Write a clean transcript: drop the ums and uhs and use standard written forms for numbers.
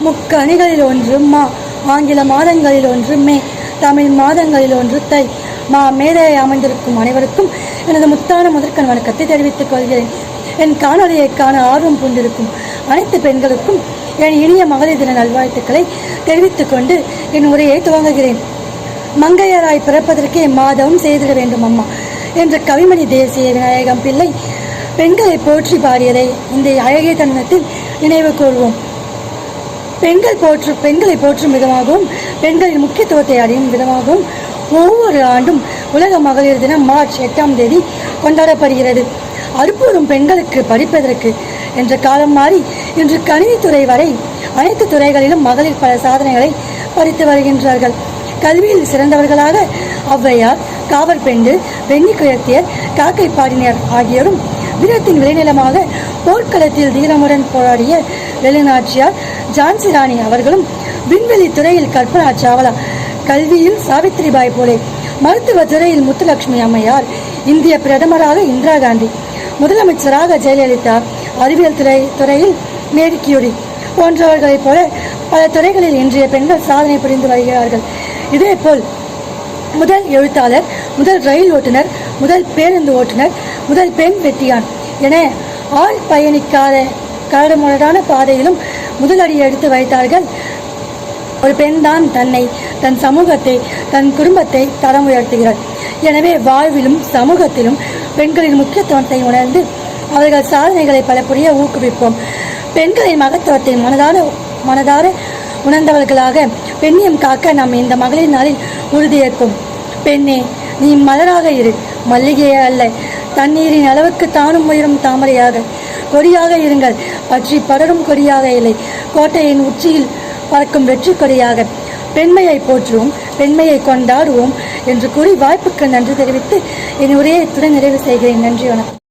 முக்கணிகளில் ஒன்று மா, ஆங்கில மாதங்களில் ஒன்று மே, தமிழ் மாதங்களில் ஒன்று தை. மேதையை அமைந்திருக்கும் அனைவருக்கும் எனது முத்தான முதற்கண் வணக்கத்தை தெரிவித்துக் கொள்கிறேன். என் காணொலியை காண ஆர்வம் கொண்டிருக்கும் அனைத்து பெண்களுக்கும் என் இனிய மகளிர் தின நல்வாழ்த்துக்களை தெரிவித்துக் கொண்டு என் உரையை துவங்குகிறேன். மங்கையராய் பிறப்பதற்கே மாதவம் செய்திட வேண்டும் அம்மா என்ற கவிமணி தேசிய விநாயகம் பிள்ளை பெண்களை போற்றி பாடியதை இந்த அழகிய தருணத்தில் நினைவு கூர்வோம். பெண்களை போற்றும் விதமாகவும் பெண்களின் முக்கியத்துவத்தை அறியும் விதமாகவும் ஒவ்வொரு ஆண்டும் உலக மகளிர் தினம் மார்ச் 8ஆம் தேதி கொண்டாடப்படுகிறது. அற்புதம் பெண்களுக்கு படிப்பதற்கு என்ற காலம் மாறி இன்று கணினித்துறை வரை அனைத்து துறைகளிலும் மகளிர் பல சாதனைகளை படித்து வருகின்றார்கள். கல்வியில் சிறந்தவர்களாக ஔவையார், காவற்பெண்டு, வெண்ணிக்குயர்த்தியர், காக்கை பாடினர் ஆகியோரும், வீரத்தின் விளைநிலமாக போர்க்களத்தில் தீரமுடன் போராடிய வெளிநாச்சியார் ஜான்சி ராணி அவர்களும், விண்வெளி துறையில் கல்பனா சாவ்லா, கல்வியில் சாவித்ரிபாய் போலே, மருத்துவ துறையில் முத்துலட்சுமி அம்மையார், இந்திய பிரதமராக இந்திரா காந்தி, முதலமைச்சராக ஜெயலலிதா, அறிவியல் துறையில் மேரி கியூரி போன்றவர்களைப் போல பல துறைகளில் இன்றைய பெண்கள் சாதனை புரிந்து வருகிறார்கள். இதேபோல் முதல் எழுத்தாளர், முதல் ரயில் ஓட்டுநர், முதல் பேருந்து ஓட்டுநர், முதல் பெண் வெட்டியான் என ஆள் பயணிக்காத கரடுமுரடான பாதையிலும் முதலடி எடுத்து வைத்தார்கள். ஒரு பெண் தான் தன்னை, தன் சமூகத்தை, தன் குடும்பத்தை தரம் உயர்த்துகிறார். எனவே வாழ்விலும் சமூகத்திலும் பெண்களின் முக்கியத்துவத்தை உணர்ந்து அவர்கள் சாதனைகளை பல புரிய ஊக்குவிப்போம். பெண்களின் மகத்துவத்தை மனதார உணர்ந்தவர்களாக பெண்ணியம் காக்க நாம் இந்த மகளிர் நாளில் உறுதியேற்போம். பெண்ணே, நீ மலராக இரு, மல்லிகையே அல்ல. தண்ணீரின் அளவுக்கு தானும் உயரும் தாமரையாக, கொடியாக இருங்கள், பற்றி படரும் கொடியாக இல்லை, கோட்டையின் உச்சியில் பறக்கும் வெற்றி கொடியாக. பெண்மையை போற்றுவோம், பெண்மையை கொண்டாடுவோம் என்று கூறி வாய்ப்புக்கு நன்றி தெரிவித்து என் உரையை இத்துடன் நிறைவு செய்கிறேன். நன்றி, வணக்கம்.